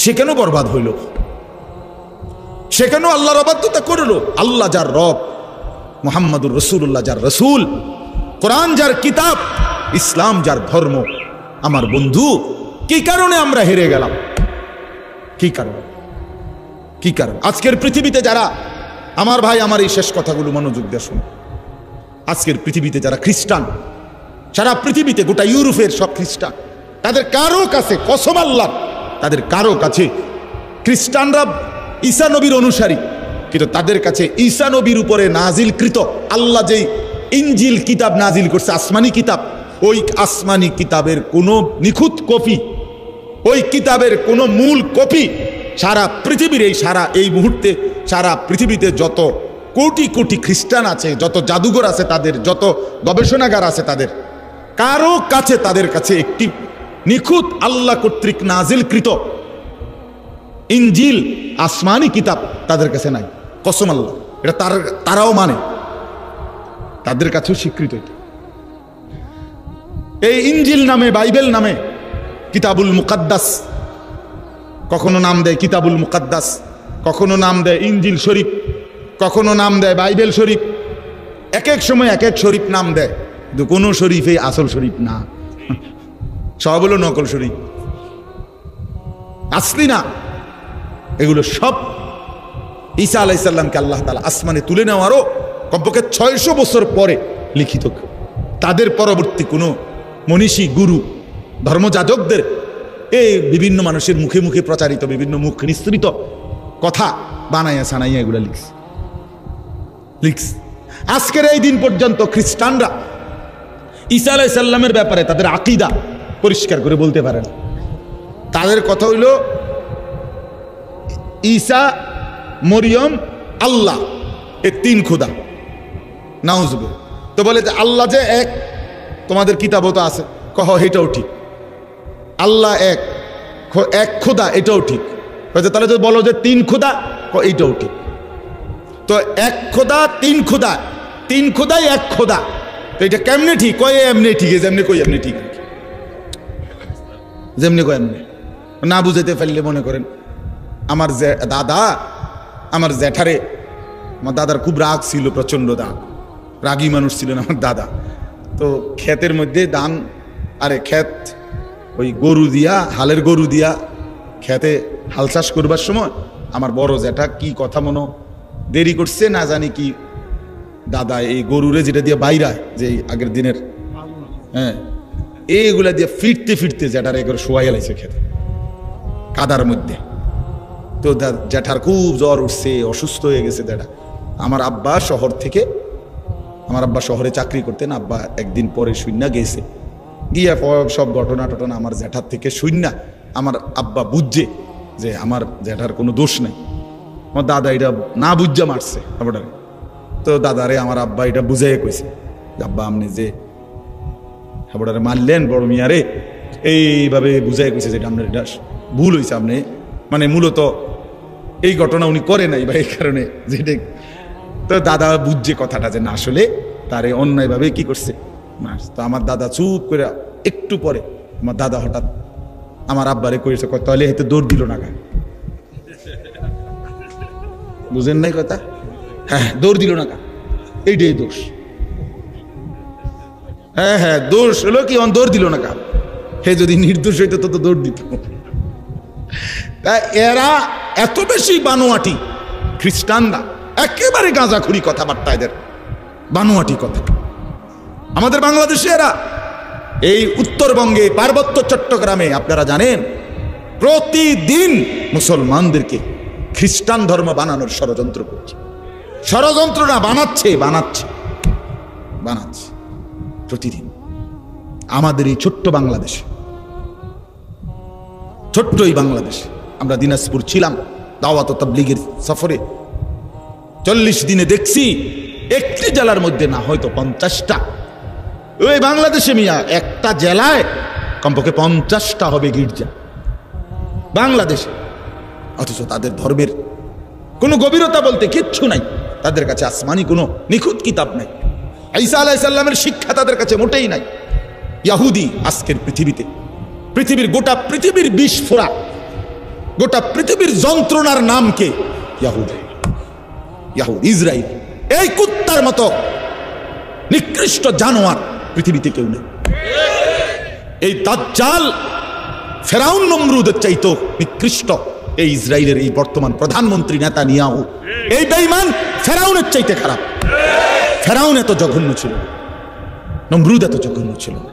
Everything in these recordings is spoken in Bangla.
সে কেন বরবাদ হইল? সে কেন আল্লাহর অবাধ্যতা করলো? আল্লাহ যার রব, মুহাম্মাদুর রাসূলুল্লাহ যার রাসূল, কোরআন যার কিতাব, ইসলাম যার ধর্ম। আমার বন্ধু, কি কারণে আমরা হেরে গেলাম? কি কারণ? কি কারণ? আজকের পৃথিবীতে যারা, আমার ভাই, আমার এই শেষ কথাগুলো মনোযোগ দিয়ে শুনুন। আজকের পৃথিবীতে যারা খ্রিস্টান, সারা পৃথিবীতে, গোটা ইউরোপের সব খ্রিস্টান, তাদের কারো কাছে, কসম আল্লাহ, তাদের কারো কাছে, খ্রিস্টানরা ঈসা নবীর অনুসারী, কিন্তু তাদের কাছে ঈসা নবীর উপরে নাজিলকৃত আল্লাহ যেই ইনজিল কিতাব নাজিল করছে, আসমানি কিতাব, ওই আসমানি কিতাবের কোনো নিখুঁত কপি, ওই কিতাবের কোনো মূল কপি সারা পৃথিবীর, এই মুহূর্তে সারা পৃথিবীতে যত কোটি কোটি খ্রিস্টান আছে, যত জাদুঘর আছে তাদের, যত গবেষণাগার আছে তাদের, কারো কাছে, তাদের কাছে একটি নিখুঁত আল্লাহ কর্তৃক নাজিলকৃত ইনজিল আসমানি কিতাব তাদের কাছে নাই। কসম আল্লাহ, এটা তারাও মানে, তাদের কাছেও স্বীকৃত। এই ইনজিল নামে, বাইবেল নামে, কিতাবুল মুকাদ্দাস, কখনো নাম দেয় কিতাবুল মুকাদ্দাস, কখনো নাম দেয় ইনজিল শরীফ, কখনো নাম দেয় বাইবেল শরীফ, এক এক সময় এক এক শরীফ নাম দেয়, কিন্তু কোনো শরীফে আসল শরীফ না, সব হলো নকল শরীফ, আসলি না। এগুলো সব ঈসা আলাইহিস সালামকে আল্লাহ তাআলা আসমানে তুলে নেওয়ারও কমপক্ষে 600 বছর পরে লিখিত, তাদের পরবর্তী কোনো মনীষী, গুরু, ধর্মযাজকদের এই বিভিন্ন মানুষের মুখে মুখে প্রচারিত বিভিন্ন মুখ নিঃসৃত কথা বানাইয়া সানাইয়া এগুলা লিখস। আজকের এই দিন পর্যন্ত খ্রিস্টানরা ঈসা আলাইহিস সালামের ব্যাপারে তাদের আকীদা পরিষ্কার করে বলতে পারে না। তাদের কথা হইল ঈসা, মরিয়ম, আল্লাহ, এই 3 খোদা। নাউজুবিল্লাহ। তো বলে যে আল্লাহ যে এক, তোমাদের কিতাবও তো আছে, কহ এটাও ঠিক। আল্লাহ এক, এক খোদা, এটাও ঠিক। তাহলে যদি বলো যে 3 খোদা, এইটাও ঠিক। তো 1 খোদা, 3 খোদা, 3 খোদাই 1 খোদা, তো এটা কেমনে ঠিক? কয় এমনি ঠিক, যেমনি কই এমনি ঠিক, যেমনি কয় এমনি। না বুঝাইতে পারলে মনে করেন আমার দাদা, আমার জ্যাঠারে, আমার দাদার খুব রাগ ছিল, প্রচন্ড রাগী মানুষ ছিলেন আমার দাদা। তো ক্ষেতের মধ্যে ধান, আরে ক্ষেত ওই গরু দিয়া, হালের গরু দিয়া ক্ষেতে হাল চাষ করবার সময় আমার বড় জ্যাঠা কি কথা মনো দেরি করছে না জানি কি, দাদা এই গরুরে যেটা দিয়ে বাইরায়, যে আগের দিনের, হ্যাঁ, এইগুলা দিয়ে ফিরতে ফিরতে জ্যাঠার এগুলো শোয়াই লাইছে খেতে কাদার মধ্যে। তো জ্যাঠার খুব জ্বর উঠছে, অসুস্থ হয়ে গেছে জ্যাঠা। আমার আব্বা শহর থেকে, আমার আব্বা শহরে চাকরি করতেন, আব্বা একদিন পরে শূন্যা গেছে, গিয়া সব ঘটনা টটনা আমার জ্যাঠার থেকে শূন্যা আমার আব্বা বুঝছে যে আমার জ্যাঠার কোনো দোষ নেই। আমার দাদা এটা না বুঝা মারছে আব্বাটারে। তো দাদারে আমার আব্বা এটা বুঝাইয়া কইছে, আব্বা আপনি যে আব্বাটারে মারলেন বড় মিয়ারে, এইভাবে বুঝাই কইছে যে আপনার এটা ভুল হয়েছে, আপনি মানে মূলত এই ঘটনা উনি করে নাই বা এই কারণে যেটা। তো দাদা বুঝছে কথাটা যে না, আসলে তারে অন্যায়ভাবে কি করছে, মার। তো আমার দাদা চুপ করে, একটু পরে আমার দাদা হঠাৎ আমার আব্বারে কইছে, তাহলে হয়তো দৌড় দিল না, বুঝেন নাই কথা? হ্যাঁ, দৌড় দিল না, এইটাই দোষ। হ্যাঁ হ্যাঁ, দোষ হলো কি, দৌড় দিল না, হে যদি নির্দোষ হইতো তো দৌড় দিত। এরা এত বেশি বানোয়াটি, খ্রিস্টানরা একেবারে গাঁজাখুরি কথাবার্তা, এদের বানোয়াটি কথা। আমাদের বাংলাদেশে এরা, এই উত্তরবঙ্গে, পার্বত্য চট্টগ্রামে আপনারা জানেন প্রতিদিন মুসলমানদেরকে খ্রিস্টান ধর্ম বানানোর ষড়যন্ত্র করছে। ষড়যন্ত্র না, বানাচ্ছে প্রতিদিন। আমাদের এই ছোট্ট বাংলাদেশে, ছোট্ট এই বাংলাদেশে, আমরা দিনাজপুর ছিলাম দাওয়াত ও তাবলীগের সফরে, 40 দিনে দেখছি একটি জেলার মধ্যে না হয়তো 50টা। ওই বাংলাদেশে মিয়া একটা জেলায় কমপক্ষে 50টা হবে গির্জা বাংলাদেশে, অথচ তাদের ধর্মের কোনো গভীরতা বলতে কিচ্ছু নাই। তাদের কাছে আসমানি কোনো নিখুঁত কিতাব নাই, ঈসা আলাইহিস সালামের শিক্ষা তাদের কাছে মোটেই নাই। ইহুদি আজকের পৃথিবীতে, পৃথিবীর গোটা পৃথিবীর বিষ ফোড়া গোটা পৃথিবীর যন্ত্রণার নাম কে? ইয়াহুদ, ইসরায়েল। এই কুত্তার মতো নিকৃষ্ট জানোয়ার পৃথিবীতে কেউ নেই। এই দাজ্জাল ফেরাউন নমরুদের চাইতো নিকৃষ্ট এই ইসরায়েলের এই বর্তমান প্রধানমন্ত্রী নেতানিয়াহু। এই বেঈমান ফেরাউনের চাইতে খারাপ। ফেরাউন এত জঘন্য ছিল না, নমরুদ এত জঘন্য ছিল না,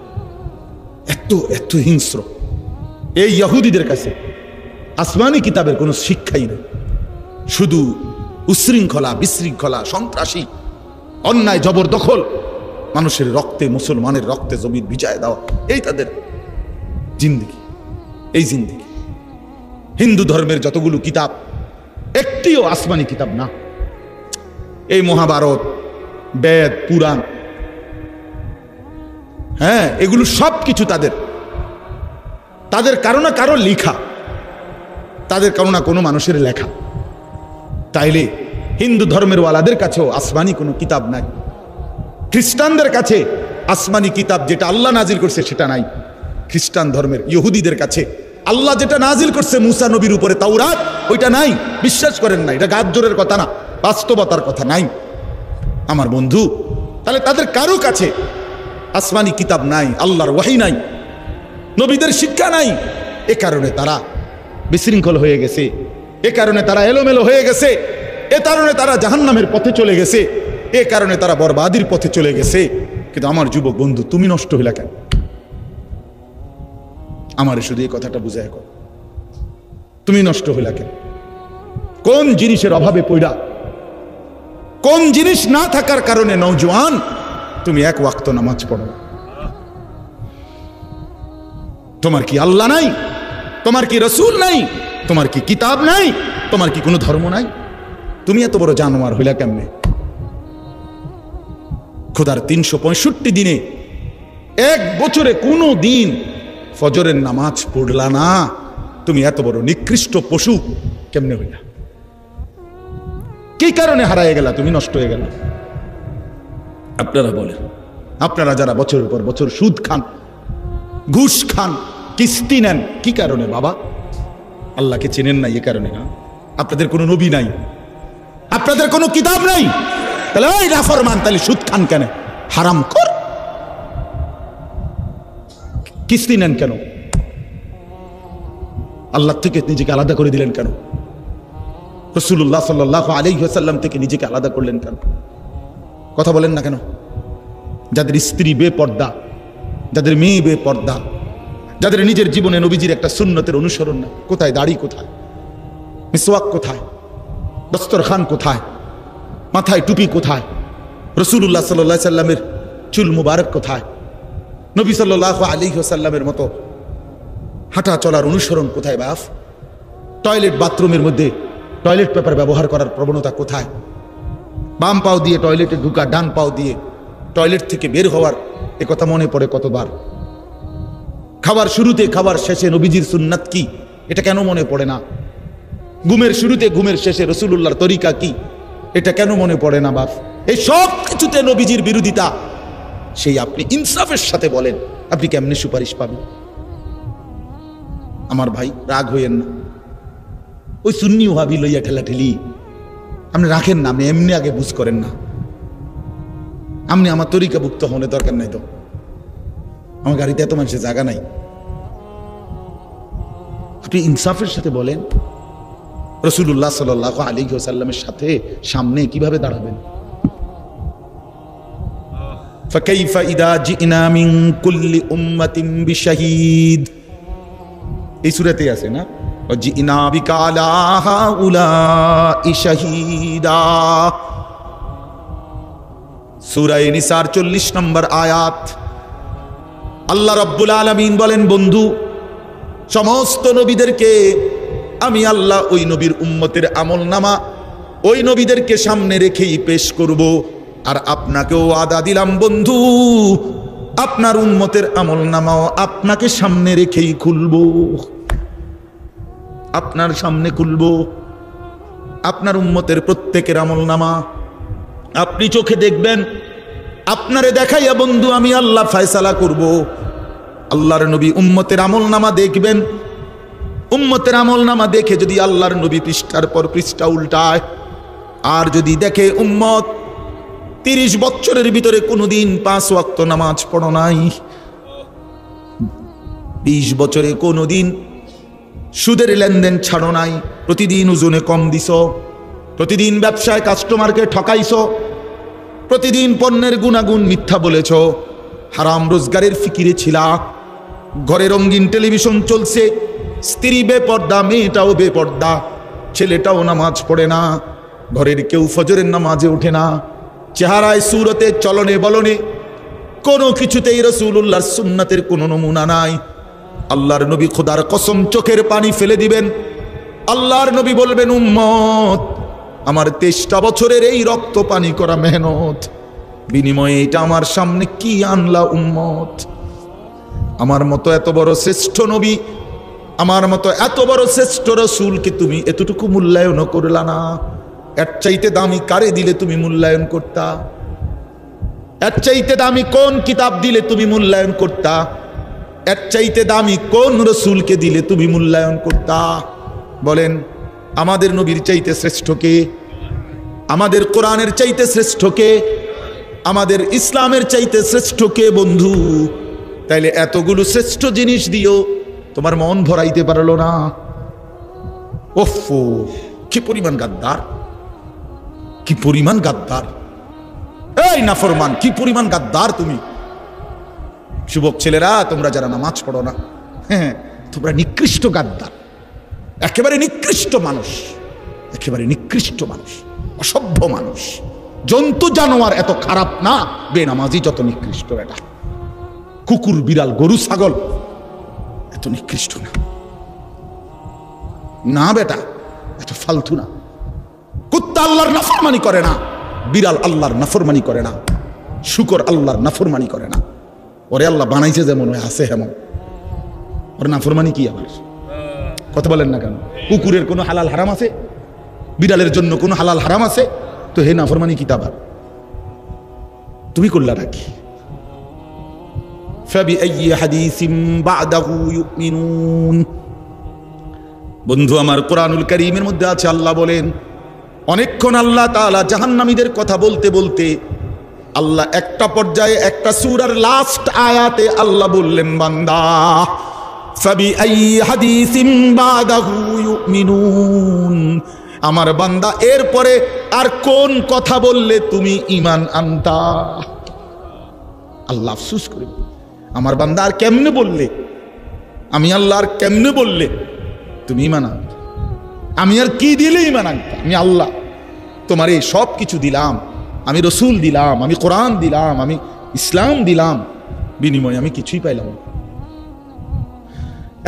এত হিংস্র। এই ইহুদিদের কাছে আসমানি কিতাবের কোনো শিক্ষাই নেই, শুধু উশৃঙ্খলা, বিশৃঙ্খলা, সন্ত্রাসী, অন্যায় জবরদখল, মানুষের রক্তে, মুসলমানের রক্তে জমির ভিজায় দেওয়া, এই তাদের জিন্দেগি। এই জিন্দেগি হিন্দু ধর্মের যতগুলো কিতাব একটিও আসমানি কিতাব না। এই মহাভারত, বেদ, পুরাণ, হ্যাঁ, এগুলো সব কিছু তাদের কারো না কারো লেখা, তাদের কারো না কোনো মানুষের লেখা। তাইলে হিন্দু ধর্মের ওয়ালাদের কাছেও আসমানি কোনো কিতাব নাই। খ্রিস্টানদের কাছে আসমানি কিতাব যেটা আল্লাহ নাজিল করছে সেটা নাই। খ্রিস্টান ধর্মের ইহুদিদের কাছে আল্লাহ যেটা নাজিল করছে মুসা নবীর উপরে, তাওরাত, ওইটা নাই, বিশ্বাস করেন না। এটা গাদ্জরের কথা না, বাস্তবতার কথা নাই আমার বন্ধু। তাহলে তাদের কারো কাছে আসমানি কিতাব নাই, আল্লাহর ওয়াহী নাই, নবীদের শিক্ষা নাই। এ কারণে তারা বিশৃঙ্খল হয়ে গেছে, এ কারণে তারা এলোমেলো হয়ে গেছে, এ কারণে তারা জাহান্নামের পথে চলে গেছে, এ কারণে তারা বরবাদির পথে চলে গেছে। কিন্তু আমার যুবক বন্ধু, তুমি নষ্ট হইলা কেন? আমার শুধু এই কথাটা বুঝায় কর, তুমি নষ্ট হইলা কেন? কোন জিনিসের অভাবে পড়া, কোন জিনিস না থাকার কারণে নওজোয়ান তুমি এক ওয়াক্ত নামাজ পড়ো? তোমার কি আল্লাহ নাই? তোমার কি রসুল নাই? তোমার কি কিতাব নাই? তোমার কি কোনো ধর্ম নাই? তুমি এত বড় জানোয়ার হইলা কেমনে? খোদার 365 দিনে এক বছরে কোনো দিন ফজরের নামাজ পড়লা না, তুমি এত বড় নিকৃষ্ট পশু কেমনে হইলা? কি কারণে হারায় গেলা? তুমি নষ্ট হয়ে গেল। আপনারা বলেন, আপনারা যারা বছরের পর বছর সুদ খান, ঘুষ খান, কিস্তি নেন, কি কারণে বাবা? আল্লাহকে চেনেন না, এ কারণে না? আপনাদের কোনো নবী নাই, আপনাদের কোনো কিতাব নাই, তাহলে ওই নাফরমান, তাহলে সুদ খান কেন? হারাম কর। কিস্তি নেন কেন? আল্লাহ থেকে নিজেকে আলাদা করে দিলেন কেন? রাসূলুল্লাহ সাল্লাল্লাহু আলাইহি ওয়াসাল্লাম থেকে নিজেকে আলাদা করলেন কেন? কথা বলেন না কেন? যাদের স্ত্রী বেপর্দা, যাদের মেয়ে বেপর্দা, যাদের নিজের জীবনে নবীজির একটা সুন্নতের অনুসরণ না, কোথায় দাড়ি, কোথায় মিসওয়াক, কোথায় দস্তরখান, কোথায় মাথায় টুপি, কোথায় রাসূলুল্লাহ সাল্লাল্লাহু আলাইহি সাল্লামের চুল মুবারক, কোথায় নবী সাল্লাল্লাহু আলাইহি ওয়াসাল্লামের মতো হাঁটা চলার অনুসরণ কোথায়? বাপ, টয়লেট বাথরুমের মধ্যে টয়লেট পেপার ব্যবহার করার প্রবণতা কোথায়? বাম পাও দিয়ে টয়লেটে ঢুকা, ডান পাও দিয়ে টয়লেট থেকে বের হওয়ার এ কথা মনে পড়ে কতবার? খাবার শুরুতে খাবার শেষে নবীজির সুন্নাত কি, এটা কেন মনে পড়ে না? ঘুমের শুরুতে ঘুমের শেষে রাসূলুল্লাহর তরিকা কি, এটা কেন মনে পড়ে না? বাপ, এই সব কিছুতে নবীজির বিরোধিতা। সেই আপনি ইনসাফের সাথে বলেন, আপনি কেমনে সুপারিশ পাবেন? আমার ভাই, রাগ হইয়েন না। ওই সুন্নি ওয়াহাবি লইয়া ঠেলাঠেলি আপনি রাখেন না, আপনি এমনি আগে বুঝ করেন না। আপনি আমার তরিকাভুক্ত হনে দরকার নাই তো, আমার গাড়িতে এত মানুষের জায়গা নাই। আপনি ইনসাফের সাথে বলেন, রাসূলুল্লাহ সাল্লাল্লাহু আলাইহি ওয়াসাল্লামের সাথে সামনে কিভাবে দাঁড়াবেন? ফাকাইফা ইদা জিনা মিন কুল্লি উম্মাতিন বিশাহীদ, এই সূরাতে আছে না, জিনা বিকা আলা হাউলাই শাহীদা। সূরা নিসার 40 নম্বর আয়াত। আল্লাহ রাব্বুল আলামিন বলেন, বন্ধু, সমস্ত নবীদেরকে আমি আল্লাহ ওই নবীর উম্মতের আমলনামা ওই নবীদেরকে সামনে রেখেই পেশ করব। আর আপনাকেও ওয়াদা দিলাম বন্ধু, আপনার উম্মতের আমলনামাও আপনাকে সামনে রেখেই খুলব, আপনার সামনে খুলব। আপনার উম্মতের প্রত্যেকের আমলনামা আপনি চোখে দেখবেন, আপনারে দেখাইয়া বন্ধু আমি আল্লাহ ফয়সালা করব। আল্লাহর নবী উম্মতের আমলনামা দেখবেন, উম্মতের আমলনামা দেখে যদি আল্লাহর নবী পৃষ্ঠার পর পৃষ্ঠা উল্টায়, আর যদি দেখে উম্মত 30 বছরের ভিতরে কোনোদিন 5 ওয়াক্ত নামাজ পড়ো নাই, 20 বছরে কোনোদিন সুদের লেনদেন ছাড়ো নাই, প্রতিদিন ওজনে কম দিছ, প্রতিদিন ব্যবসায় কাস্টমারকে ঠকাইছ, প্রতিদিন পণ্যের গুণাগুণ মিথ্যা বলেছ, হারাম রোজগারের ফিকিরে ছিলা, ঘরে রঙিন টেলিভিশন চলছে, স্ত্রী বেপর্দা, মেয়েটাও বেপর্দা, ছেলেটাও নামাজ পড়ে না, ঘরের কেউ ফজরের নামাজে ওঠে না, চেহারায় সুরতে চলনে বলনে কোনো কিছুতেই রাসূলুল্লাহর সুন্নাতের কোনো নমুনা নাই। আল্লাহর নবী খোদার কসম চোখের পানি ফেলে দিবেন। আল্লাহর নবী বলবেন, উম্মত আমার 23টা বছরের এই রক্ত পানি করা মেহনত বিনিময়ে এটা আমার সামনে কি আনলা উম্মত? আমার মতো এত বড় শ্রেষ্ঠ নবী, আমার মতো এত বড় শ্রেষ্ঠ রাসূলকে তুমি এতটুকু মূল্যায়ন করলা না। এর চাইতে দামি কারে দিলে তুমি মূল্যায়ন করতা? এর চাইতে দামি কোন কিতাব দিলে তুমি মূল্যায়ন করতা? এর চাইতে দামি কোন রাসূলকে দিলে তুমি মূল্যায়ন করতা? বলেন, আমাদের নবীর চাইতে শ্রেষ্ঠ কে? আমাদের কোরআনের চাইতে শ্রেষ্ঠ কে? আমাদের ইসলামের চাইতে শ্রেষ্ঠ কে বন্ধু? তাইলে এতগুলো শ্রেষ্ঠ জিনিস দিও তোমার মন ভরাইতে পারলো না। ওফো, কি পরিমাণ গাদ্দার, কি পরিমাণ গাদ্দার! এই নাফরমান, কি পরিমাণ গাদ্দার তুমি! যুবক ছেলেরা, তোমরা যারা নামাজ পড়ো না, হ্যাঁ, তোমরা নিকৃষ্ট গাদ্দার, একেবারে নিকৃষ্ট মানুষ, একেবারে নিকৃষ্ট মানুষ, অসভ্য মানুষ। জন্তু জানোয়ার এত খারাপ না, বেনামাজি যত নিকৃষ্ট। এটা কুকুর, বিড়াল, গরু, ছাগল এত নিকৃষ্ট না। না বেটা, এত ফালতু না। কুত্তা আল্লাহর নাফরমানি করে না, বিড়াল আল্লাহর নাফরমানি করে না, শুকর আল্লাহর নাফরমানি করে না। ওরে আল্লাহ বানাইছে যেমন ওই আছে হেমন, ওর নাফরমানি কি আবার? কথা বলেন না কেন? কুকুরের কোনো হালাল হারাম আছে? বিড়ালের জন্য কোনো হালাল হারাম আছে? তো হে নাফরমানি কি তাবার? তুমি করলা নাকি? ফাবিআইয়ি হাদিসিন বা'দাহু ইউমিনুন। বন্ধু আমার, কোরআনুল কারীমের মধ্যে আছে, আল্লাহ বলেন, অনেকক্ষণ আল্লাহ তাআলা জাহান্নামীদের কথা বলতে বলতে আল্লাহ একটা পর্যায়ে একটা সূরার লাস্ট আয়াতে আল্লাহ বললেন, বান্দা ফাবিআইয়ি হাদিসিন বা'দাহু ইউমিনুন, আমার বান্দা এরপরে আর কোন কথা বললে তুমি ঈমান আনতা? আল্লাহ আফসোস করে, আমার বান্দা আর কেমনে বললে, আমি আল্লাহ আর কেমনে বললে তুমি ঈমান আনতা? আমি আর কি দিলে ঈমান আনতা? আমি আল্লাহ তোমার এই সব কিছু দিলাম, আমি রসুল দিলাম, আমি কোরআন দিলাম, আমি ইসলাম দিলাম, বিনিময়ে আমি কিছুই পাইলাম না,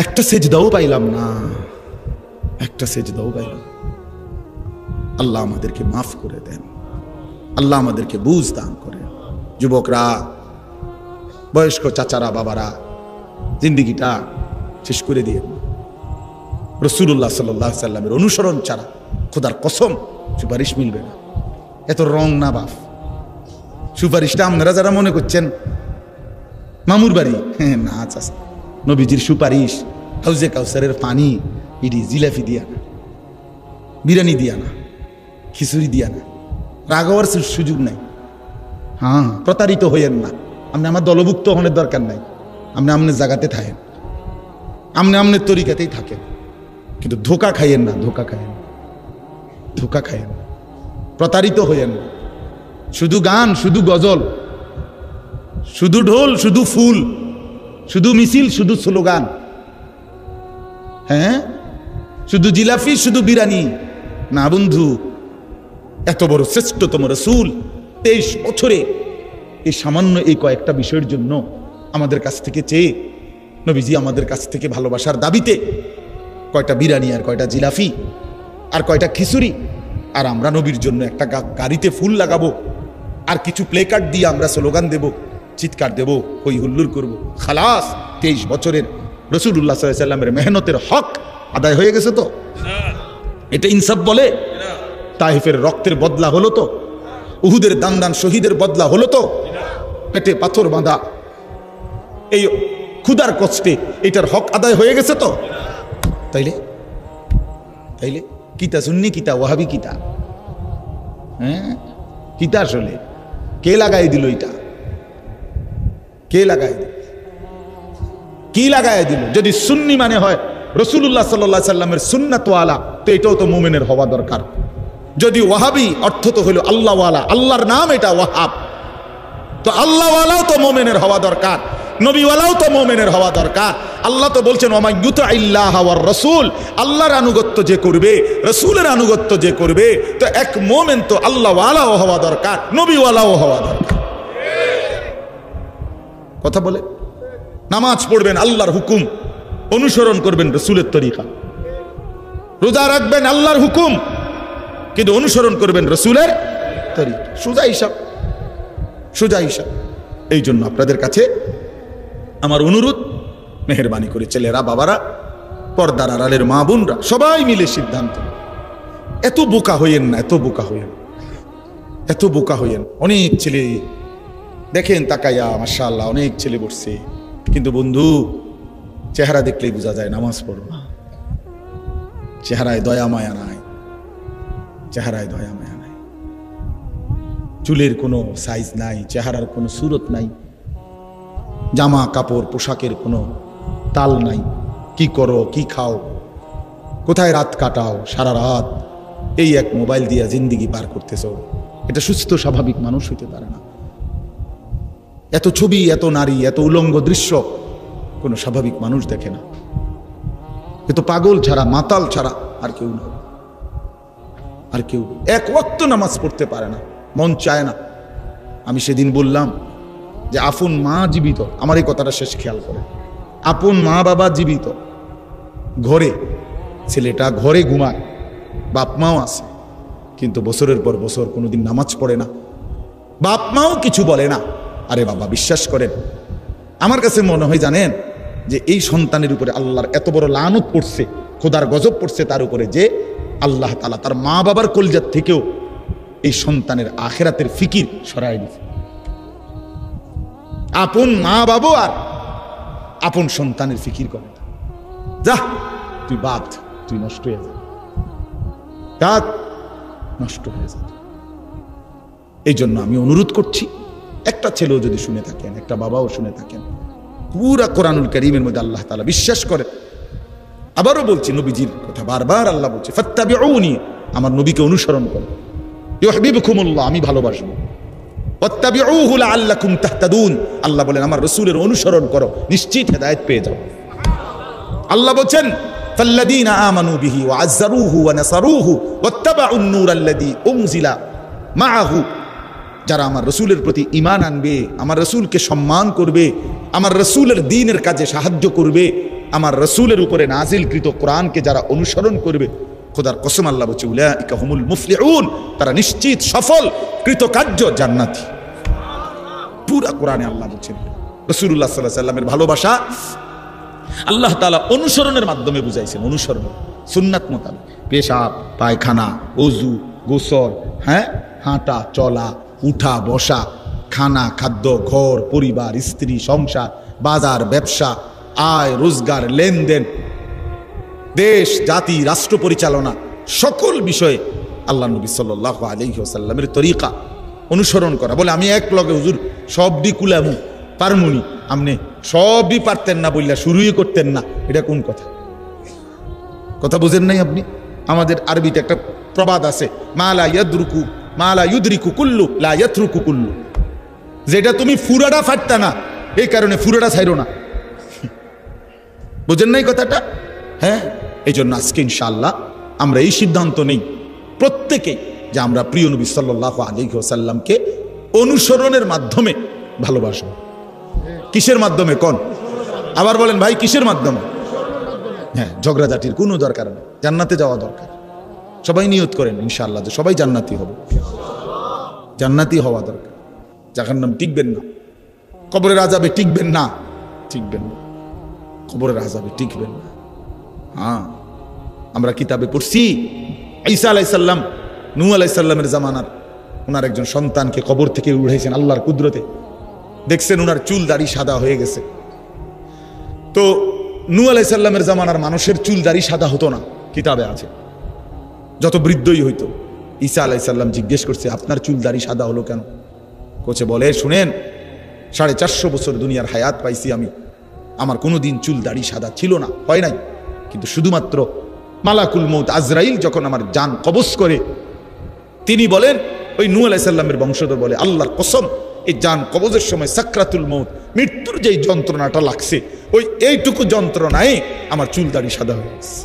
একটা সেজদাও পাইলাম না, একটা সেজদাও পাইলাম। আল্লাহ আমাদেরকে মাফ করে দেন, আল্লাহ আমাদেরকে বুঝ দান করেন। যুবকরা, বয়স্ক চাচারা, বাবারা, জিন্দিগিটা শেষ করে দিয়ে রাসূলুল্লাহ সাল্লাল্লাহু আলাইহি সাল্লামের অনুসরণ ছাড়া খোদার কসম সুপারিশ মিলবে না। এত রং না বাপ, সুপারিশটা আপনারা যারা মনে করছেন মামুর বাড়ি, হ্যাঁ না চাচা, নবীজির সুপারিশ হাউজে কাউসারের পানি, ইডি জিলাপি দিয়া না, বিরিয়ানি দিয়া না, খিচুড়ি দিয়া না, রাগ হওয়ার সুযোগ নাই। হ্যাঁ, প্রতারিত হইয়েন না। আপনি আমার দলভুক্ত হওয়ার দরকার নাই, আপনি আপনার জায়গাতে থাকেন, আপনি আপনার তরিকাতেই থাকেন, কিন্তু ধোকা খাইয়েন না, ধোকা খাইয়েন, ধোকা খাইয়েন না, প্রতারিত হইয়েন না। শুধু গান, শুধু গজল, শুধু ঢোল, শুধু ফুল, শুধু মিছিল, শুধু স্লোগান, হ্যাঁ, শুধু জিলাপি, শুধু বিরিয়ানি না বন্ধু। এত বড় শ্রেষ্ঠতম রাসূল 23 বছরে এই সামান্য এই কয়েকটা বিষয়ের জন্য আমাদের কাছ থেকে চেয়ে নবীজি আমাদের কাছ থেকে ভালোবাসার দাবিতে কয়টা বিরিয়ানি আর কয়টা জিলাপি আর কয়টা খিচুড়ি, আর আমরা নবীর জন্য একটা গাড়িতে ফুল লাগাবো আর কিছু প্লে কার্ড দিয়ে আমরা স্লোগান দেব, চিৎকার দেব, হই হুল্লোড় করবো। খালাস, 23 বছরের রাসূলুল্লাহ সাল্লাল্লাহু আলাইহি সাল্লামের মেহনতের হক আদায় হয়ে গেছে তো? এটা ইনসাফ বলে? তাইফের রক্তের বদলা হলো তো? উহুদের দান দান শহীদের বদলা হলো তো? পেটে পাথর বাঁধা এই ক্ষুধার কষ্টে এটার হক আদায় হয়ে গেছে তো? তাইলে তাইলে কিতা সুন্নি কিতা ওয়াহাবি কিতা? হ্যাঁ, কিতা আসলে কে লাগাই দিল? এটা কে লাগাই দিল? কি লাগাই দিল? যদি সুন্নি মানে হয় রাসূলুল্লাহ সাল্লাল্লাহু আলাইহি সাল্লামের সুন্নাত ওয়ালা, তো এটাও তো মুমিনের হওয়া দরকার। যদি ওয়াহাবি অর্থ তো হলো আল্লাহ ওয়ালা, আল্লাহর নাম এটা ওয়াহাব, তো আল্লাহ ওয়ালাও তো মুমিনের হওয়া দরকার, নবী ওয়ালাও তো মুমিনের হওয়া দরকার। আল্লাহ তো বলছেন ওয়া মান ইউতিইল্লাহ ওয়ার রাসূল, আল্লাহর আনুগত্য যে করবে, রাসূলের আনুগত্য যে করবে, তো এক মুমিন তো আল্লাহ ওয়ালাও হওয়া দরকার, নবী ওয়ালাও হওয়া দরকার। কথা বলে নামাজ পড়বেন আল্লাহর হুকুম, অনুসরণ করবেন রাসূলের তরিকা। রোজা রাখবেন আল্লাহর হুকুম, কিন্তু অনুসরণ করবেন রাসূলের তরিকা। সোজা হিসাব, সোজা হিসাব। এই জন্য আপনাদের কাছে আমার অনুরোধ, মেহেরবানি করে ছেলেরা, বাবারা, পর্দার আড়ালের মা বোনরা সবাই মিলে সিদ্ধান্ত, এত বোকা হইয়েন না, এত বোকা হইয়েন, এত বোকা হইয়েন। অনেক ছেলে দেখেন তাকাইয়া, মাশাআল্লাহ অনেক ছেলে বসছে, কিন্তু বন্ধু চেহারা দেখলেই বোঝা যায় নামাজ পড়ো না। চেহারায় দয়া মায়া নাই, চেহারায় দয়া মায়া নাই, চুলের কোনো সাইজ নাই, চেহারার কোনো সুরত নাই, জামা কাপড় পোশাকের কোনো তাল নাই। কি করো, কি খাও, কোথায় রাত কাটাও, সারা রাত এই এক মোবাইল দিয়ে জিন্দিগি পার করতেছ। এটা সুস্থ স্বাভাবিক মানুষ হইতে পারে না। এত ছবি, এত নারী, এত উলঙ্গ দৃশ্য কোনো স্বাভাবিক মানুষ দেখে না। এ তো পাগল ছাড়া, মাতাল ছাড়া আর কেউ না, আর কেউ এক ওয়াক্ত নামাজ পড়তে পারে না, মন চায় না। আমি সেদিন বললাম যে আপন মা জীবিত, আমার এই কথাটা শেষ খেয়াল করে, আপন মা বাবা জীবিত, ঘরে ছেলেটা ঘরে ঘুমায়, বাপ মাও আছে, কিন্তু বছরের পর বছর কোনোদিন নামাজ পড়ে না, বাপ মাও কিছু বলে না। আরে বাবা, বিশ্বাস করেন, আমার কাছে মনে হয় জানেন যে এই সন্তানের উপরে আল্লাহর এত বড় লানত পড়ছে, খোদার গজব পড়ছে তার উপরে, যে আল্লাহ তাআলা তার মা বাবার কলিজার থেকেও এই সন্তানের আখিরাতের ফিকির সরাই দিয়েছে। আপন মা বাবা আর আপন সন্তানের ফিকির করে, যা তুই বাদ, তুই নষ্ট হয়ে যা, দাঁত নষ্ট হয়ে যা। এই জন্য আমি অনুরোধ করছি, একটা ছেলেও যদি শুনে থাকেন, একটা বাবাও শুনে থাকেন, পুরা কোরআনুল কারীমের মধ্যে আল্লাহ তাআলা বিশ্বাস করে। আবারও বলছি, নবীজির কথা বারবার আল্লাহ বলছে, ফাত্তাবিউনি, আমার নবীকে অনুসরণ করো, ইউহিব্বুকুমুল্লাহ, আমি ভালোবাসবো, ওয়াত্তাবিউহু লাআল্লাকুম তাহতাদুন, আল্লাহ বলেন আমার রাসূলের অনুসরণ করো, নিশ্চিত হেদায়েত পেয়ে যাও। আল্লাহ বলেন ফাল্লাযীনা আমানু বিহি ওয়া আযযারুহু ওয়া নাসারুহু ওয়াত্তাবাউন নূরাল্লাযী উনজিলা মাআহু, যারা আমার রাসূলের প্রতি ঈমান আনবে, আমার রাসূলকে সম্মান করবে, আমার রাসূলের দ্বীনের কাজে সাহায্য করবে, আমার রাসূলের উপরে নাজিলকৃত কোরআনকে যারা অনুসরণ করবে, খোদার কসম আল্লাহ বলছে উলাইকা হুমুল মুফলিহুন, তারা নিশ্চিত সফল কৃতকার্য জান্নাতি। পুরা কোরআনে আল্লাহ বলছেন রাসূলুল্লাহ সাল্লাল্লাহু আলাইহি ওয়াসাল্লামের ভালোবাসা আল্লাহ তাআলা অনুসরণের মাধ্যমে বুঝাইছেন। অনুসরণ সুন্নাত মোতাবেক, পেশাব পায়খানা, ওযু, গোসল, হ্যাঁ, হাঁটা চলা, উঠা বসা, খানা খাদ্য, ঘর পরিবার, স্ত্রী সংসার, বাজার ব্যবসা, আয় রোজগার, লেনদেন, দেশ জাতি রাষ্ট্র পরিচালনা, সকল বিষয়ে আল্লাহ নবী সাল্লাল্লাহু আলাইহি ওয়াসাল্লামের তরিকা অনুসরণ করা। বলে আমি এক লগে হুজুর সবডি কুলামু পারমুনি, আপনি সবই পারতেন না বললা শুরুই করতেন না, এটা কোন কথা? কথা বুঝেন নাই আপনি? আমাদের আরবিতে একটা প্রবাদ আছে, মালা ইউদরিকু কুল্লু লা ইয়াতরুকু কুল্লু, যেটা তুমি ফুরাটা ফাটতা না, এই কারণে ফুরাটা ছাইরো না। বুঝেন নাই কথাটা? হ্যাঁ, এই জন্য আজকে ইনশাআল্লাহ আমরা এই সিদ্ধান্ত নেই প্রত্যেকেই যে আমরা প্রিয় নবী সাল্লাল্লাহু আলাইহি ওয়াসাল্লামকে অনুসরণের মাধ্যমে ভালোবাসব। কিসের মাধ্যমে কোন? আবার বলেন ভাই, কিসের মাধ্যমে? হ্যাঁ, ঝগড়াঝাটির কোনো দরকার নেই, জান্নাতে যাওয়া দরকার। সবাই নিয়ত করেন ইনশাআল্লাহ যে সবাই জান্নাতি হবে, জান্নাতি হওয়া দরকার। জাহান্নাম টিকবেন না, কবরের আযাবে টিকবেন না, টিকবেন না, কবরের আযাবে টিকবেন না। হ্যাঁ, আমরা কিতাবে পড়ছি ঈসা আলাইহিস সালাম, নূহ আলাইহিস সালামের জামানার ওনার একজন সন্তানকে কবর থেকে উঠাইছেন আল্লাহর কুদরতে। দেখছেন ওনার চুল দাড়ি সাদা হয়ে গেছে, তো নূহ আলাইহিস সালামের জামানার মানুষের চুল দাড়ি সাদা হতো না, কিতাবে আছে, যত বৃদ্ধই হইতো। ঈসা আলাইহিস সালাম জিজ্ঞেস করছে, আপনার চুল দাড়ি সাদা হলো কেন? কোচে বলে, শুনেন, 450 বছর দুনিয়ার হায়াত পাইছি আমি, আমার কোনোদিন চুল দাড়ি সাদা ছিল না, হয় নাই। কিন্তু শুধুমাত্র মালাকুল মউত আজরাইল যখন আমার জান কবজ করে, তিনি বলেন, ওই নূহ আলাইহিস সালামের বংশধর বলে, আল্লাহর কসম, এই জান কবজের সময় সাকরাতুল মউত, মৃত্যুর যেই যন্ত্রণাটা লাগছে, ওই এইটুকু যন্ত্রণায় আমার চুল দাড়ি সাদা হয়ে গেছে।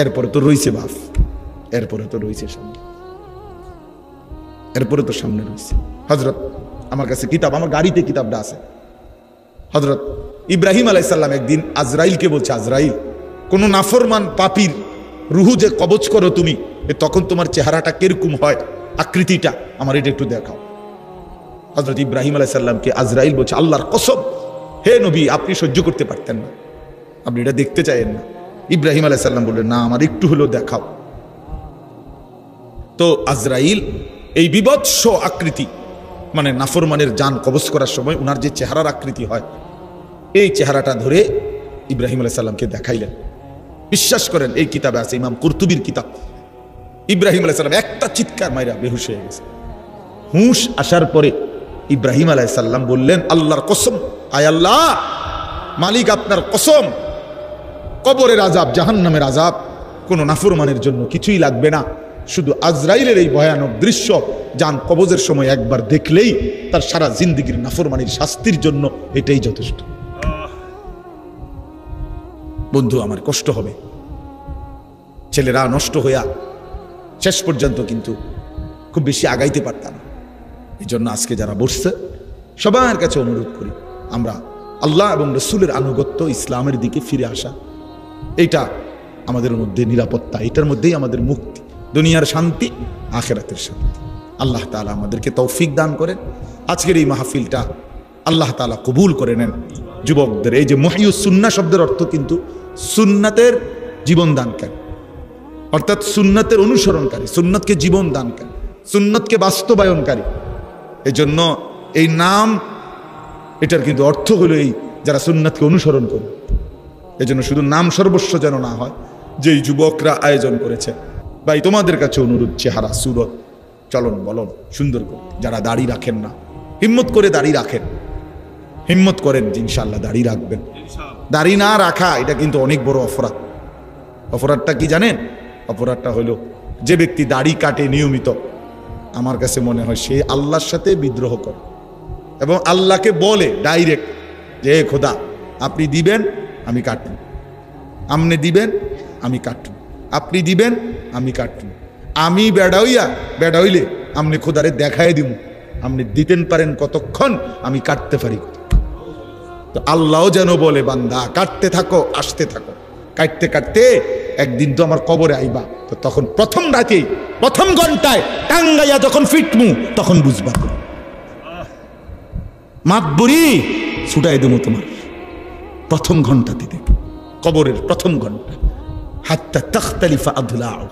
এরপরে তো রয়েছে বাপ, এরপরে তো রয়েছে সামনে, এরপরে তো সামনে রয়েছে হযরত, আমার কাছে কিতাব, আমার গাড়িতে কিতাবটা আছে। হযরত ইব্রাহিম আলাইহিস সালাম একদিন আজরাইলকে বলছে, আজরাইল, কোন নাফরমান পাপীর রুহু যে কবজ করো তুমি, তখন তোমার চেহারাটা কিরকম হয়, আকৃতিটা আমার এটা একটু দেখাও। হযরত ইব্রাহিম আলাইহিস সালামকে আজরাইল বলছে, আল্লাহর কসম, হে নবী, আপনি সহ্য করতে পারতেন না, আপনি এটা দেখতে চাইেন না। ইব্রাহিম আলাইহিস সালাম বললেন, না, আমার একটু হলেও দেখাও। তো আজরাইল এই বিভৎস আকৃতি, মানে নাফরমানের জান কবজ করার সময় উনার যে চেহারার আকৃতি হয়, এই চেহারাটা ধরে ইব্রাহিম আলাইহিস সালামকে দেখাইলেন। বিশ্বাস করেন, এই কিতাবে আছে, ইমাম কুরতুবীর কিতাব। ইব্রাহিম আলাইহিস সালাম একটা চিৎকার মাইরা বেহুশ হয়ে গেছে। হুঁশ আসার পরে ইব্রাহিম আলাইহিস সালাম বললেন, আল্লাহর কসম, আয় আল্লাহ, মালিক আপনার কসম, কবরের আযাব, জাহান্নামের আযাব কোন নাফরমানের জন্য কিছুই লাগবে না, শুধু আজরাইলের এই ভয়ানক দৃশ্য জান কবজের সময় একবার দেখলেই তার সারা জিন্দেগীর নাফরমানির শাস্তির জন্য এটাই যথেষ্ট। বন্ধু আমার, কষ্ট হবে, ছেলেরা নষ্ট হইয়া শেষ পর্যন্ত কিন্তু খুব বেশি আগাইতে পারতাম না। এই জন্য আজকে যারা বসছে সবার কাছে অনুরোধ করি, আমরা আল্লাহ এবং রসুলের আনুগত্য, ইসলামের দিকে ফিরে আসা, এইটা আমাদের মধ্যে নিরাপত্তা, এটার মধ্যেই আমাদের মুক্তি, দুনিয়ার শান্তি, আখিরাতের শান্তি। আল্লাহ তাআলা আমাদেরকে তৌফিক দান করেন। আজকের এই মাহফিলটা আল্লাহ তাআলা কবুল করে নেন। যুবকদের এই যে মুহিউস সুন্নাহ শব্দের অর্থ কিন্তু সুন্নাতের জীবন দানকারী, অর্থাৎ সুন্নাতের অনুসরণকারী, সুন্নাতকে জীবন দানকারী, সুন্নাতকে বাস্তবায়নকারী। এই জন্য এই নাম, এটার কিন্তু অর্থ হলো এই যারা সুন্নাতকে অনুসরণ করে। এই জন্য শুধু নাম সর্বস্ব যেন না হয়। যেই যুবকরা আয়োজন করেছে, ভাই তোমাদের কাছে অনুরোধ, চেহারা, সুরত, চলন বলন সুন্দর করে, যারা দাড়ি রাখেন না, হিম্মত করে দাড়ি রাখেন, হিম্মত করেন, ইনশাআল্লাহ দাড়ি রাখবেন। দাড়ি না রাখা এটা কিন্তু অনেক বড় অপরাধ। অপরাধটা কি জানেন? অপরাধটা হলো যে ব্যক্তি দাড়ি কাটে নিয়মিত, আমার কাছে মনে হয় সে আল্লাহর সাথে বিদ্রোহ করে এবং আল্লাহকে বলে ডাইরেক্ট যে খোদা আপনি দিবেন আমি কাটব, আপনি দিবেন আমি কাটব, আপনি দিবেন আমি কাটব, আমি বেড়া হইলে আপনি খোদারে দেখাই দিব, আপনি দিতেন পারেন কতক্ষণ, আমি কাটতে পারি। তো আল্লাহও যেন বলে, বান্দা কাটতে থাকো, আসতে থাকো, কাটতে কাটতে একদিন তো আমার কবরে আইবা, তো তখন প্রথম রাতে, প্রথম ঘন্টায় টাঙ্গাইয়া যখন ফিটমু, তখন বুঝবা মাতবুরি ছুটাই দেবো তোমার প্রথম ঘন্টাতে, দেখ কবরের প্রথম ঘন্টা, হাত্তা তাখতালিফা আদলাহু।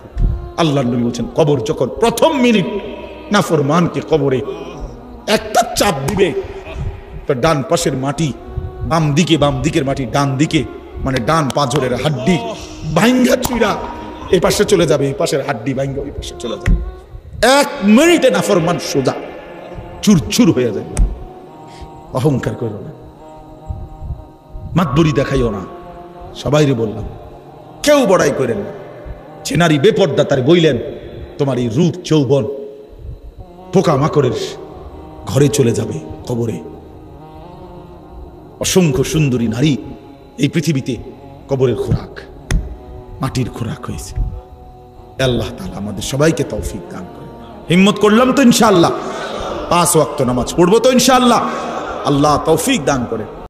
আল্লাহর নবী বলেন, কবর যখন প্রথম মিনিট নাফরমানকে কবরে একটা চাপ দিবে, তো ডান পাশের মাটি বাম দিকের মাটি ডান দিকে, মানে ডান পাঁজরের হাড্ডি ভাঙ্গা চুরা এই পাশে চলে যাবে, এই পাশের হাড্ডি ভাঙ্গা ওই পাশে চলে যাবে। 1 মিনিটে নাফরমান সোজা চুরচুর হয়ে যাবে। অহংকার করো না, মাতবুরি দেখাইও না, সবাইরে বললাম, কেউ বড়াই করেন না। যে নারী বেপর্দা তার বইলেন, তোমার এই রূপ যৌবন পোকা মাকড়ের ঘরে চলে যাবে কবরে। অসংখ্য সুন্দরী নারী এই পৃথিবীতে কবরের খোরাক, মাটির খোরাক হয়েছে। আল্লাহ তাআলা আমাদের সবাইকে তৌফিক দান করে। হিম্মত করলাম তো ইনশাআল্লাহ, 5 ওয়াক্ত নামাজ পড়বো তো ইনশাআল্লাহ, আল্লাহ তৌফিক দান করে।